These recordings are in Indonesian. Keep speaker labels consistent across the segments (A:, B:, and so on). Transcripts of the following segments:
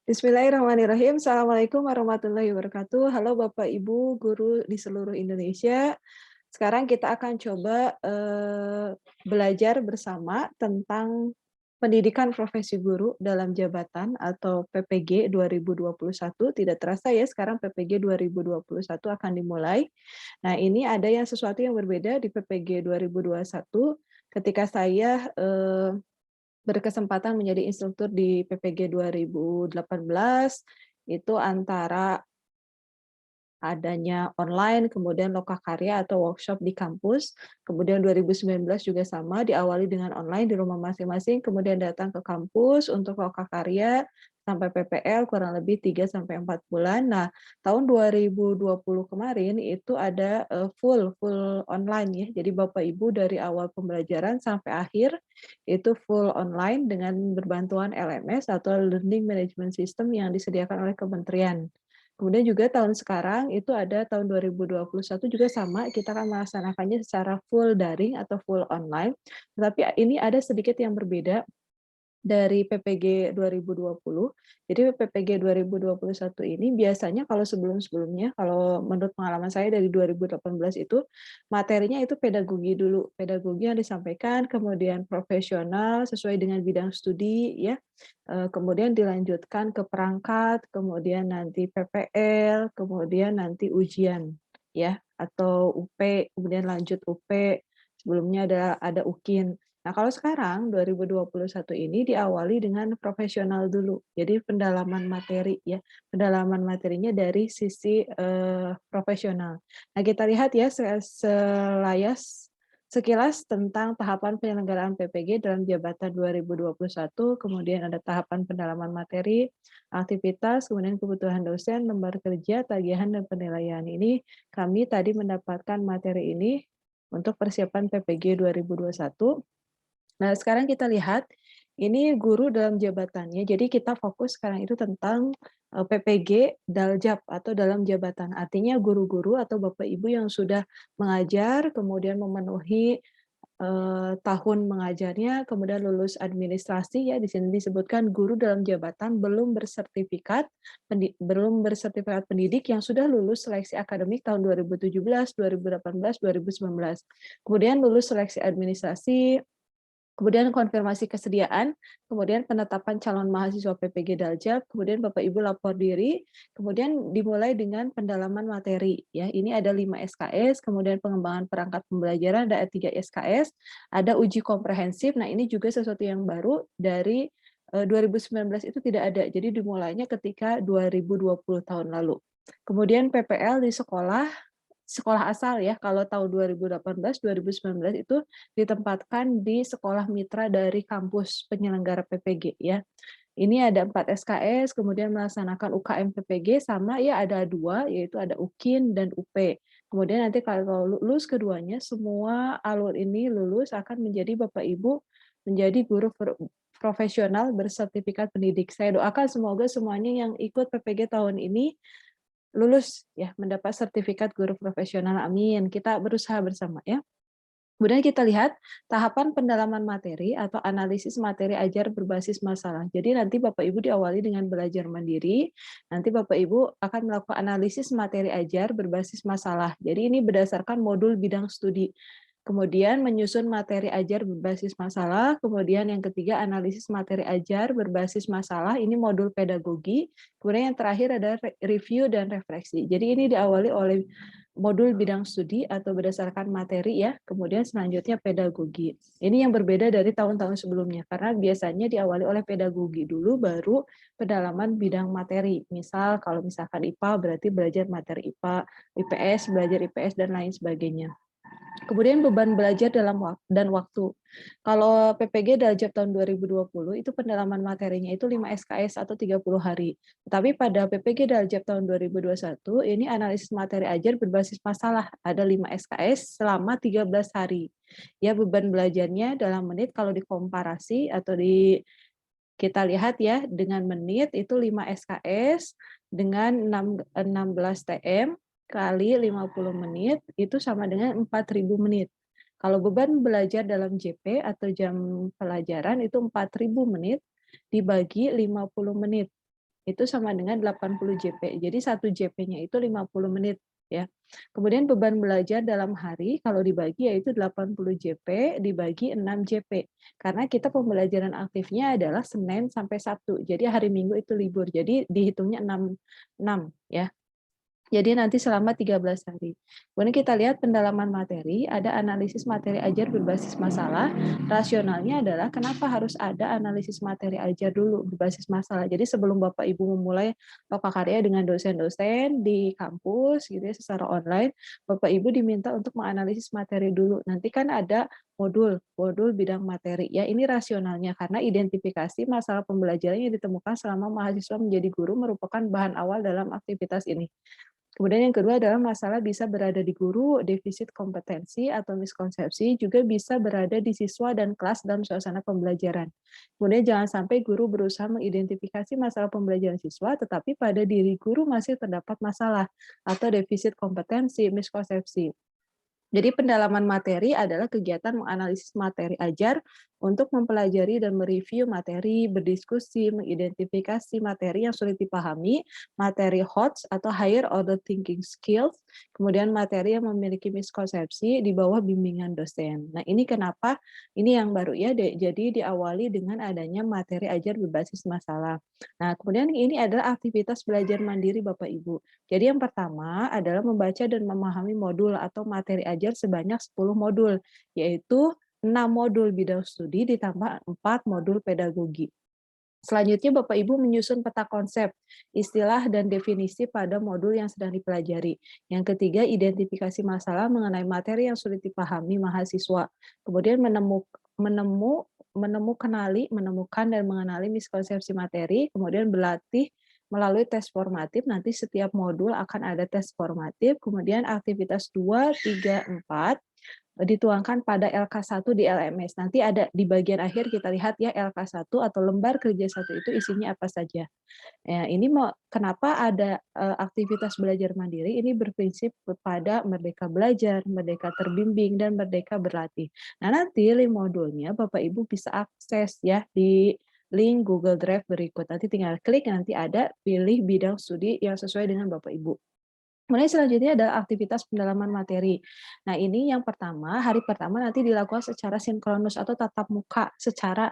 A: Bismillahirrahmanirrahim. Assalamualaikum warahmatullahi wabarakatuh. Halo Bapak Ibu guru di seluruh Indonesia. Sekarang kita akan coba belajar bersama tentang pendidikan profesi guru dalam jabatan atau PPG 2021. Tidak terasa ya, sekarang PPG 2021 akan dimulai. Nah, ini ada yang sesuatu yang berbeda di PPG 2021 ketika saya berkesempatan menjadi instruktur di PPG 2018, itu antara adanya online, kemudian lokakarya atau workshop di kampus, kemudian 2019 juga sama, diawali dengan online di rumah masing-masing, kemudian datang ke kampus untuk lokakarya, sampai PPL kurang lebih 3-4 bulan. Nah, tahun 2020 kemarin itu ada full online ya. Jadi Bapak Ibu dari awal pembelajaran sampai akhir itu full online dengan berbantuan LMS atau Learning Management System yang disediakan oleh kementerian. Kemudian juga tahun sekarang itu ada tahun 2021 juga sama, kita akan melaksanakannya secara full daring atau full online. Tetapi ini ada sedikit yang berbeda dari PPG 2020. Jadi PPG 2021 ini biasanya kalau sebelum-sebelumnya, kalau menurut pengalaman saya dari 2018 itu, materinya itu pedagogi dulu. Pedagogi yang disampaikan, kemudian profesional sesuai dengan bidang studi, ya. Kemudian dilanjutkan ke perangkat, kemudian nanti PPL, kemudian nanti ujian, ya, atau UP, kemudian lanjut UP, sebelumnya ada UKIN. Nah, kalau sekarang 2021 ini diawali dengan profesional dulu. Jadi pendalaman materi ya, pendalaman materinya dari sisi profesional. Nah, kita lihat ya sekilas tentang tahapan penyelenggaraan PPG dalam jabatan 2021, kemudian ada tahapan pendalaman materi, aktivitas, kemudian kebutuhan dosen, lembar kerja, tagihan dan penilaian. Ini kami tadi mendapatkan materi ini untuk persiapan PPG 2021. Nah, sekarang kita lihat, ini guru dalam jabatannya. Jadi kita fokus sekarang itu tentang PPG Daljab atau dalam jabatan. Artinya guru-guru atau Bapak Ibu yang sudah mengajar, kemudian memenuhi tahun mengajarnya, kemudian lulus administrasi ya, di sini disebutkan guru dalam jabatan belum bersertifikat pendidik yang sudah lulus seleksi akademik tahun 2017, 2018, 2019. Kemudian lulus seleksi administrasi, kemudian konfirmasi kesediaan, kemudian penetapan calon mahasiswa PPG Daljab, kemudian Bapak Ibu lapor diri, kemudian dimulai dengan pendalaman materi. Ya, ini ada 5 SKS, kemudian pengembangan perangkat pembelajaran ada 3 SKS, ada uji komprehensif. Nah, ini juga sesuatu yang baru dari 2019 itu tidak ada. Jadi dimulainya ketika 2020 tahun lalu. Kemudian PPL di sekolah asal ya, kalau tahun 2018, 2019 itu ditempatkan di sekolah mitra dari kampus penyelenggara PPG ya. Ini ada 4 SKS, kemudian melaksanakan UKM PPG sama ya ada 2, yaitu ada UKIN dan UP. Kemudian nanti kalau lulus keduanya, semua alur ini lulus akan menjadi Bapak Ibu menjadi guru profesional bersertifikat pendidik. Saya doakan semoga semuanya yang ikut PPG tahun ini lulus ya, mendapat sertifikat guru profesional, amin. Kita berusaha bersama ya. Kemudian kita lihat tahapan pendalaman materi atau analisis materi ajar berbasis masalah. Jadi nanti Bapak Ibu diawali dengan belajar mandiri, nanti Bapak Ibu akan melakukan analisis materi ajar berbasis masalah. Jadi ini berdasarkan modul bidang studi. Kemudian menyusun materi ajar berbasis masalah, kemudian yang ketiga analisis materi ajar berbasis masalah, ini modul pedagogi, kemudian yang terakhir ada review dan refleksi. Jadi ini diawali oleh modul bidang studi atau berdasarkan materi ya, kemudian selanjutnya pedagogi. Ini yang berbeda dari tahun-tahun sebelumnya, karena biasanya diawali oleh pedagogi dulu, baru pendalaman bidang materi. Misal kalau misalkan IPA berarti belajar materi IPA, IPS belajar IPS dan lain sebagainya. Kemudian beban belajar dan waktu. Kalau PPG Daljab tahun 2020 itu pendalaman materinya itu 5 SKS atau 30 hari. Tapi pada PPG Daljab tahun 2021 ini analisis materi ajar berbasis masalah, ada 5 SKS selama 13 hari. Ya, beban belajarnya dalam menit kalau dikomparasi atau kita lihat ya dengan menit itu 5 SKS dengan 16 TM kali 50 menit itu sama dengan 4.000 menit. Kalau beban belajar dalam JP atau jam pelajaran itu 4.000 menit dibagi 50 menit. itu sama dengan 80 JP. Jadi 1 JP-nya itu 50 menit ya. Kemudian beban belajar dalam hari kalau dibagi yaitu 80 JP dibagi 6 JP. Karena kita pembelajaran aktifnya adalah Senin sampai Sabtu. Jadi hari Minggu itu libur. Jadi dihitungnya 6 ya. Jadi nanti selama 13 hari. Kemudian kita lihat pendalaman materi, ada analisis materi ajar berbasis masalah. Rasionalnya adalah kenapa harus ada analisis materi ajar dulu berbasis masalah. Jadi sebelum Bapak Ibu memulai lokakarya dengan dosen-dosen di kampus gitu ya secara online, Bapak Ibu diminta untuk menganalisis materi dulu. Nanti kan ada modul bidang materi. Ya, ini rasionalnya karena identifikasi masalah pembelajaran yang ditemukan selama mahasiswa menjadi guru merupakan bahan awal dalam aktivitas ini. Kemudian yang kedua adalah masalah bisa berada di guru, defisit kompetensi atau miskonsepsi, juga bisa berada di siswa dan kelas dalam suasana pembelajaran. Kemudian jangan sampai guru berusaha mengidentifikasi masalah pembelajaran siswa, tetapi pada diri guru masih terdapat masalah atau defisit kompetensi, miskonsepsi. Jadi pendalaman materi adalah kegiatan menganalisis materi ajar untuk mempelajari dan mereview materi, berdiskusi, mengidentifikasi materi yang sulit dipahami, materi HOTS atau higher order thinking skills, kemudian materi yang memiliki miskonsepsi di bawah bimbingan dosen. Nah, ini kenapa ini yang baru ya, jadi diawali dengan adanya materi ajar berbasis masalah. Nah, kemudian ini adalah aktivitas belajar mandiri Bapak Ibu. Jadi yang pertama adalah membaca dan memahami modul atau materi ajar sebanyak 10 modul, yaitu 6 modul bidang studi ditambah 4 modul pedagogi. Selanjutnya Bapak Ibu menyusun peta konsep, istilah dan definisi pada modul yang sedang dipelajari. Yang ketiga, identifikasi masalah mengenai materi yang sulit dipahami mahasiswa. Kemudian menemukan dan mengenali miskonsepsi materi, kemudian berlatih melalui tes formatif. Nanti setiap modul akan ada tes formatif, kemudian aktivitas 2, 3, 4 dituangkan pada LK1 di LMS. Nanti ada di bagian akhir kita lihat ya LK1 atau lembar kerja 1 itu isinya apa saja. Ya, ini kenapa ada aktivitas belajar mandiri ini berprinsip kepada merdeka belajar, merdeka terbimbing, dan merdeka berlatih. Nah, nanti link modulnya Bapak Ibu bisa akses ya di link Google Drive berikut. Nanti tinggal klik, nanti ada pilih bidang studi yang sesuai dengan Bapak Ibu. Kemudian selanjutnya ada aktivitas pendalaman materi. Nah, ini yang pertama, hari pertama nanti dilakukan secara sinkronus atau tatap muka secara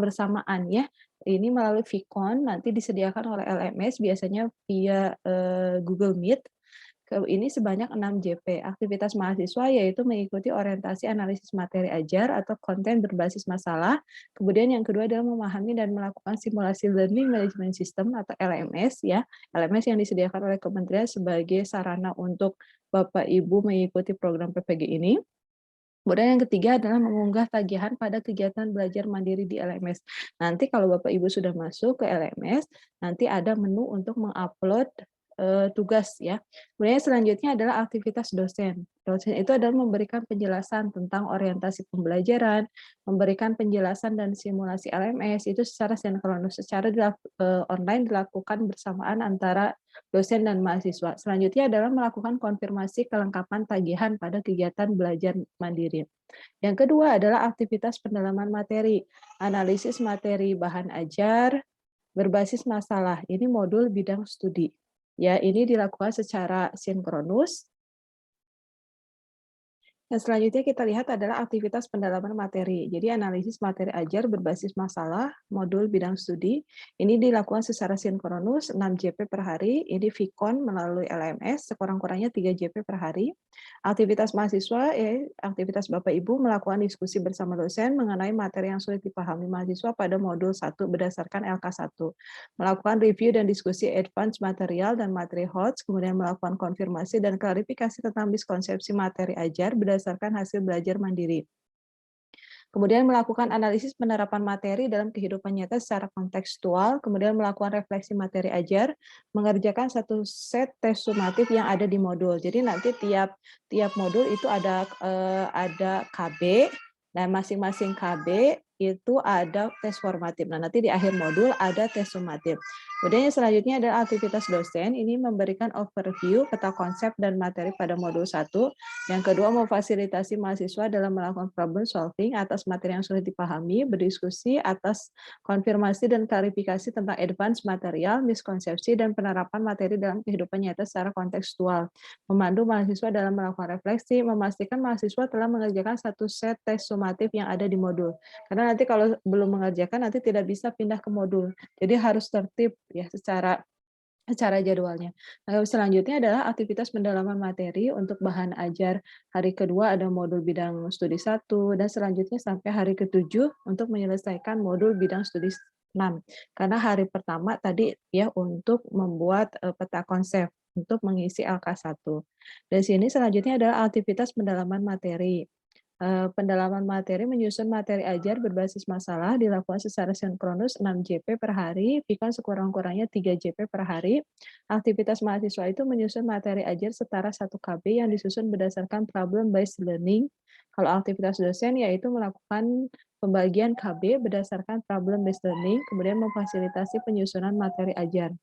A: bersamaan ya. Ini melalui Vicon, nanti disediakan oleh LMS, biasanya via Google Meet. Ini sebanyak 6 JP. Aktivitas mahasiswa yaitu mengikuti orientasi analisis materi ajar atau konten berbasis masalah. Kemudian yang kedua adalah memahami dan melakukan simulasi Learning Management System atau LMS ya. LMS yang disediakan oleh Kementerian sebagai sarana untuk Bapak Ibu mengikuti program PPG ini. Kemudian yang ketiga adalah mengunggah tagihan pada kegiatan belajar mandiri di LMS. Nanti kalau Bapak Ibu sudah masuk ke LMS, nanti ada menu untuk mengupload tugas ya. Kemudian selanjutnya adalah aktivitas dosen. Dosen itu adalah memberikan penjelasan tentang orientasi pembelajaran, memberikan penjelasan dan simulasi LMS itu secara sinkronus, secara online dilakukan bersamaan antara dosen dan mahasiswa. Selanjutnya adalah melakukan konfirmasi kelengkapan tagihan pada kegiatan belajar mandiri. Yang kedua adalah aktivitas pendalaman materi, analisis materi bahan ajar berbasis masalah. Ini modul bidang studi. Ya, ini dilakukan secara sinkronus. Yang selanjutnya kita lihat adalah aktivitas pendalaman materi. Jadi analisis materi ajar berbasis masalah, modul bidang studi. Ini dilakukan secara sinkronus 6 JP per hari. Ini Vicon melalui LMS, sekurang-kurangnya 3 JP per hari. Aktivitas mahasiswa, aktivitas Bapak Ibu melakukan diskusi bersama dosen mengenai materi yang sulit dipahami mahasiswa pada modul 1 berdasarkan LK1. Melakukan review dan diskusi advance material dan materi HOTS, kemudian melakukan konfirmasi dan klarifikasi tentang miskonsepsi materi ajar berdasarkan hasil belajar mandiri. Kemudian melakukan analisis penerapan materi dalam kehidupan nyata secara kontekstual, kemudian melakukan refleksi materi ajar, mengerjakan satu set tes sumatif yang ada di modul. Jadi nanti tiap modul itu ada KB, dan masing-masing KB itu ada tes formatif. Nah, nanti di akhir modul ada tes sumatif. Kemudian yang selanjutnya adalah aktivitas dosen. Ini memberikan overview, peta konsep dan materi pada modul 1. Yang kedua, memfasilitasi mahasiswa dalam melakukan problem solving atas materi yang sudah dipahami, berdiskusi atas konfirmasi dan klarifikasi tentang advance material, miskonsepsi, dan penerapan materi dalam kehidupan nyata secara kontekstual. Memandu mahasiswa dalam melakukan refleksi, memastikan mahasiswa telah mengerjakan satu set tes sumatif yang ada di modul. Karena nanti kalau belum mengerjakan nanti tidak bisa pindah ke modul. Jadi harus tertib ya secara jadwalnya. Nah, selanjutnya adalah aktivitas pendalaman materi untuk bahan ajar. Hari kedua ada modul bidang studi 1 dan selanjutnya sampai hari ke-7 untuk menyelesaikan modul bidang studi 6. Karena hari pertama tadi ya untuk membuat peta konsep untuk mengisi LK1. Dan sini selanjutnya adalah aktivitas pendalaman materi. Pendalaman materi menyusun materi ajar berbasis masalah dilakukan secara sinkronus 6 JP per hari, Vkon sekurang-kurangnya 3 JP per hari. Aktivitas mahasiswa itu menyusun materi ajar setara 1 KB yang disusun berdasarkan problem based learning. Kalau aktivitas dosen yaitu melakukan pembagian KB berdasarkan problem based learning, kemudian memfasilitasi penyusunan materi ajar.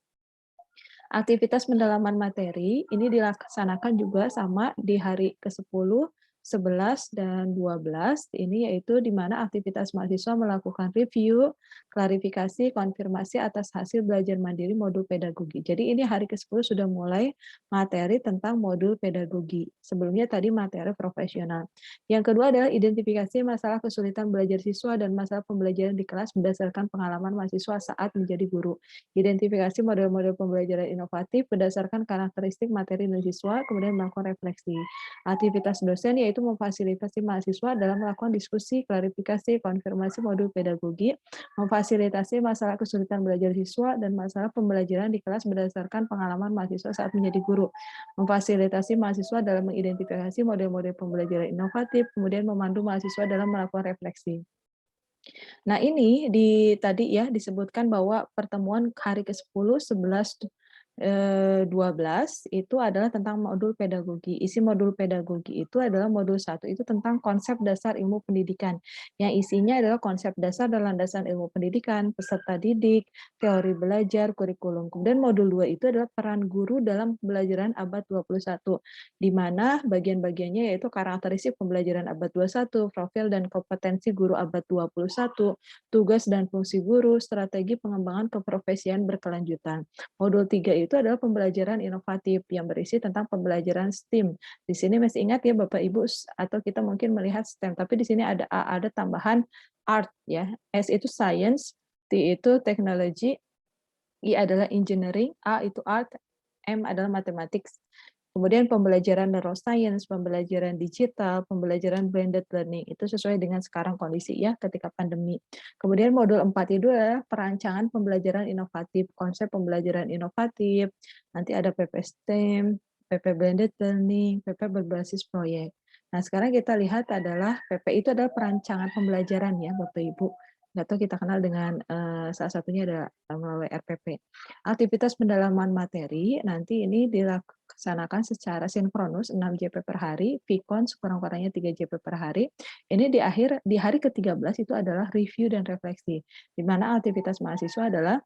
A: Aktivitas pendalaman materi ini dilaksanakan juga sama di hari ke-10, 11, dan 12. Ini yaitu di mana aktivitas mahasiswa melakukan review, klarifikasi, konfirmasi atas hasil belajar mandiri modul pedagogi. Jadi ini hari ke-10 sudah mulai materi tentang modul pedagogi. Sebelumnya tadi materi profesional. Yang kedua adalah identifikasi masalah kesulitan belajar siswa dan masalah pembelajaran di kelas berdasarkan pengalaman mahasiswa saat menjadi guru. Identifikasi model-model pembelajaran inovatif berdasarkan karakteristik materi dan siswa, kemudian melakukan refleksi. Aktivitas dosen yaitu memfasilitasi mahasiswa dalam melakukan diskusi, klarifikasi, konfirmasi modul pedagogi, memfasilitasi masalah kesulitan belajar siswa dan masalah pembelajaran di kelas berdasarkan pengalaman mahasiswa saat menjadi guru, memfasilitasi mahasiswa dalam mengidentifikasi model-model pembelajaran inovatif, kemudian memandu mahasiswa dalam melakukan refleksi. Nah, ini tadi ya disebutkan bahwa pertemuan hari ke-10, 11, 12 itu adalah tentang modul pedagogi. Isi modul pedagogi itu adalah modul 1 itu tentang konsep dasar ilmu pendidikan. Yang isinya adalah konsep dasar dan landasan ilmu pendidikan, peserta didik, teori belajar, kurikulum. Kemudian modul 2 itu adalah peran guru dalam pembelajaran abad 21, di mana bagian-bagiannya yaitu karakteristik pembelajaran abad 21, profil dan kompetensi guru abad 21, tugas dan fungsi guru, strategi pengembangan keprofesian berkelanjutan. Modul 3 itu adalah pembelajaran inovatif yang berisi tentang pembelajaran STEAM. Di sini masih ingat ya Bapak Ibu atau kita mungkin melihat STEM, tapi di sini ada tambahan art ya. S itu science, T itu technology, I adalah engineering, A itu art, M adalah mathematics. Kemudian pembelajaran neuroscience, pembelajaran digital, pembelajaran blended learning. Itu sesuai dengan sekarang kondisi ya ketika pandemi. Kemudian modul 4 itu adalah perancangan pembelajaran inovatif, konsep pembelajaran inovatif. Nanti ada PP STEM, PP blended learning, PP berbasis proyek. Nah, sekarang kita lihat adalah PP itu adalah perancangan pembelajaran ya Bapak Ibu. Nggak tahu kita kenal dengan salah satunya adalah melalui RPP. Aktivitas pendalaman materi nanti ini dilaksanakan secara sinkronus 6 JP per hari, Vkon sekurang-kurangnya 3 JP per hari. Ini di hari ke-13 itu adalah review dan refleksi, di mana aktivitas mahasiswa adalah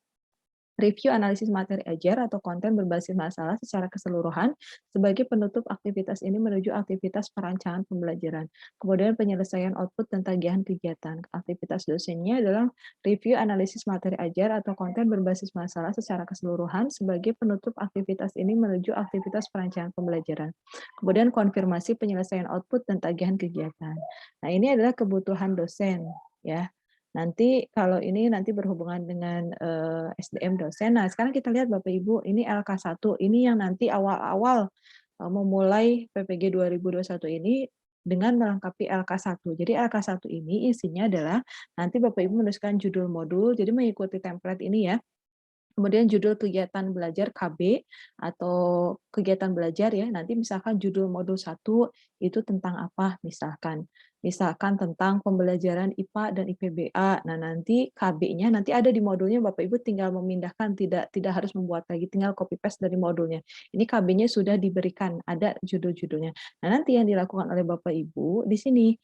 A: review analisis materi ajar atau konten berbasis masalah secara keseluruhan sebagai penutup aktivitas ini menuju aktivitas perancangan pembelajaran. Kemudian penyelesaian output dan tagihan kegiatan. Aktivitas dosennya adalah review analisis materi ajar atau konten berbasis masalah secara keseluruhan sebagai penutup aktivitas ini menuju aktivitas perancangan pembelajaran. Kemudian konfirmasi penyelesaian output dan tagihan kegiatan. Nah, ini adalah kebutuhan dosen ya. Nanti kalau ini nanti berhubungan dengan SDM dosen. Nah, sekarang kita lihat Bapak Ibu, ini LK1, ini yang nanti awal-awal memulai PPG 2021 ini dengan melengkapi LK1. Jadi LK1 ini isinya adalah nanti Bapak Ibu menuliskan judul modul, jadi mengikuti template ini ya. Kemudian judul kegiatan belajar KB atau kegiatan belajar ya, nanti misalkan judul modul 1 itu tentang apa misalkan. Misalkan tentang pembelajaran IPA dan IPBA. Nah, nanti KB-nya nanti ada di modulnya Bapak Ibu tinggal memindahkan, tidak harus membuat lagi, tinggal copy paste dari modulnya. Ini KB-nya sudah diberikan, ada judul-judulnya. Nah, nanti yang dilakukan oleh Bapak Ibu di sini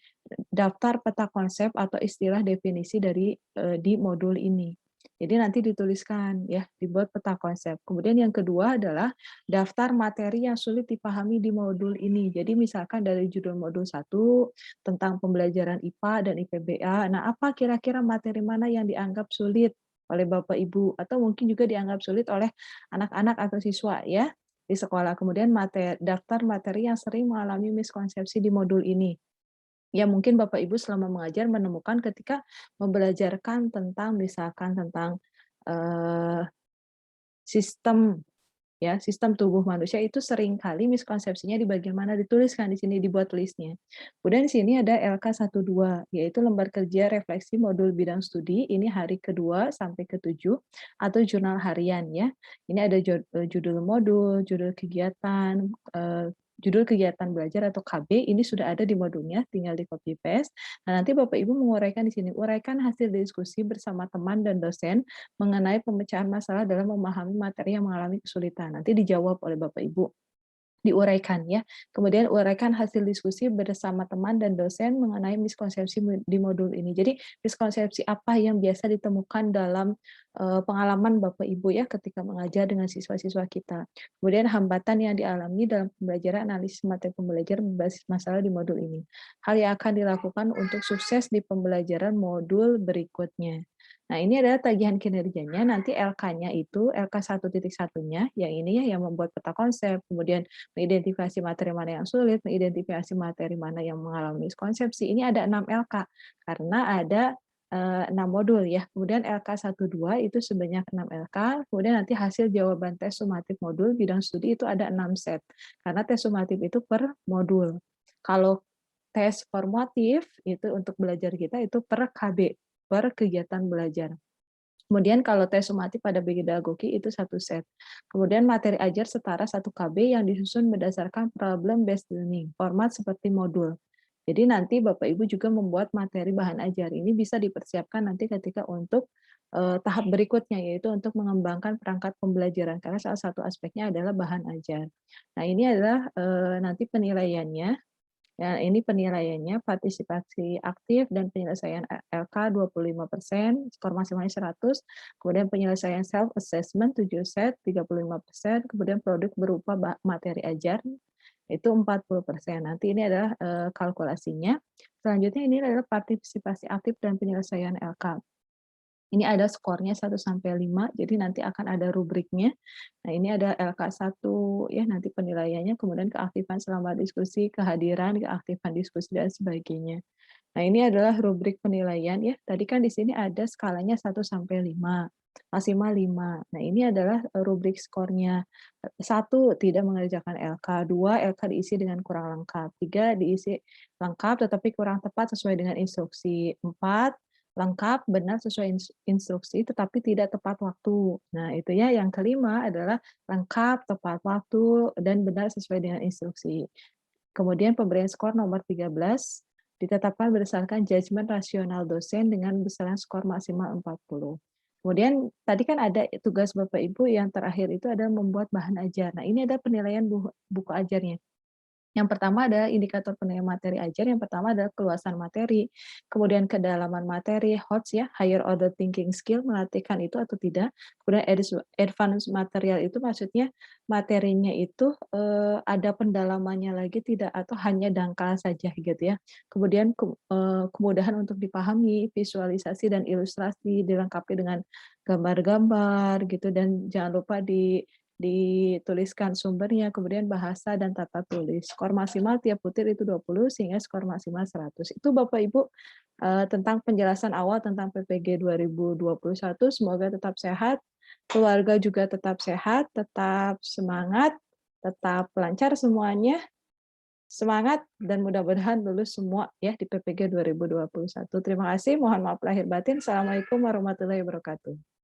A: daftar peta konsep atau istilah definisi dari di modul ini. Jadi nanti dituliskan ya, dibuat peta konsep. Kemudian yang kedua adalah daftar materi yang sulit dipahami di modul ini. Jadi misalkan dari judul modul 1 tentang pembelajaran IPA dan IPBA. Nah, apa kira-kira materi mana yang dianggap sulit oleh Bapak Ibu atau mungkin juga dianggap sulit oleh anak-anak atau siswa ya di sekolah. Kemudian daftar materi yang sering mengalami miskonsepsi di modul ini. Ya mungkin Bapak Ibu selama mengajar menemukan ketika membelajarkan tentang misalkan tentang, eee, sistem ya, sistem tubuh manusia itu seringkali miskonsepsinya di bagian mana, dituliskan di sini, dibuat listnya. Kemudian di sini ada LK12, yaitu lembar kerja refleksi modul bidang studi, ini hari kedua sampai ke-7, atau jurnal harian ya. Ini ada judul modul, judul kegiatan belajar atau KB, ini sudah ada di modulnya, tinggal di copy paste. Nah, nanti Bapak Ibu menguraikan di sini, uraikan hasil diskusi bersama teman dan dosen mengenai pemecahan masalah dalam memahami materi yang mengalami kesulitan. Nanti dijawab oleh Bapak Ibu, diuraikan ya. Kemudian uraikan hasil diskusi bersama teman dan dosen mengenai miskonsepsi di modul ini. Jadi miskonsepsi apa yang biasa ditemukan dalam pengalaman Bapak Ibu ya ketika mengajar dengan siswa-siswa kita. Kemudian hambatan yang dialami dalam pembelajaran analisis materi pembelajaran berbasis masalah di modul ini. Hal yang akan dilakukan untuk sukses di pembelajaran modul berikutnya. Nah, ini adalah tagihan kinerjanya, nanti LK-nya itu, LK 1.1-nya, yang ini ya, yang membuat peta konsep, kemudian mengidentifikasi materi mana yang sulit, mengidentifikasi materi mana yang mengalami miskonsepsi. Ini ada 6 LK, karena ada 6 modul ya. Kemudian LK 12 itu sebanyak 6 LK, kemudian nanti hasil jawaban tes sumatif modul bidang studi itu ada 6 set, karena tes sumatif itu per modul. Kalau tes formatif itu untuk belajar kita itu per KB, per kegiatan belajar. Kemudian kalau tes sumatif pada pedagogi itu 1 set. Kemudian materi ajar setara 1 KB yang disusun berdasarkan problem based learning, format seperti modul. Jadi nanti Bapak Ibu juga membuat materi bahan ajar ini bisa dipersiapkan nanti ketika untuk tahap berikutnya, yaitu untuk mengembangkan perangkat pembelajaran karena salah satu aspeknya adalah bahan ajar. Nah, ini adalah nanti penilaiannya. Ya, ini penilaiannya partisipasi aktif dan penyelesaian LK 25%, skor maksimalnya 100, kemudian penyelesaian self assessment 7 set 35%, kemudian produk berupa materi ajar itu 40%. Nanti ini adalah kalkulasinya. Selanjutnya ini adalah partisipasi aktif dan penyelesaian LK. Ini ada skornya 1-5, jadi nanti akan ada rubriknya. Nah, ini ada LK1 ya, nanti penilaiannya, kemudian keaktifan selama diskusi, kehadiran, keaktifan diskusi, dan sebagainya. Nah, ini adalah rubrik penilaian ya. Tadi kan di sini ada skalanya 1-5, maksimal 5. Nah, ini adalah rubrik skornya. 1, tidak mengerjakan LK. 2, LK diisi dengan kurang lengkap. 3, diisi lengkap tetapi kurang tepat sesuai dengan instruksi. 4, lengkap, benar sesuai instruksi, tetapi tidak tepat waktu. Nah, itu ya. Yang kelima adalah lengkap, tepat waktu, dan benar sesuai dengan instruksi. Kemudian pemberian skor nomor 13 ditetapkan berdasarkan judgement rasional dosen dengan besaran skor maksimal 40. Kemudian tadi kan ada tugas Bapak Ibu yang terakhir itu adalah membuat bahan ajar. Nah, ini ada penilaian buku ajarnya. Yang pertama ada indikator penilaian materi ajar, yang pertama adalah keluasan materi, kemudian kedalaman materi, HOTS ya, higher order thinking skill, melatihkan itu atau tidak, kemudian advanced material itu maksudnya materinya itu ada pendalamannya lagi tidak, atau hanya dangkal saja gitu ya. Kemudian kemudahan untuk dipahami, visualisasi dan ilustrasi, dilengkapi dengan gambar-gambar gitu, dan jangan lupa dituliskan sumbernya, kemudian bahasa dan tata tulis. Skor maksimal tiap butir itu 20 sehingga skor maksimal 100. Itu Bapak Ibu tentang penjelasan awal tentang PPG 2021. Semoga tetap sehat, keluarga juga tetap sehat, tetap semangat, tetap lancar semuanya. Semangat dan mudah-mudahan lulus semua ya di PPG 2021. Terima kasih, mohon maaf lahir batin. Assalamualaikum warahmatullahi wabarakatuh.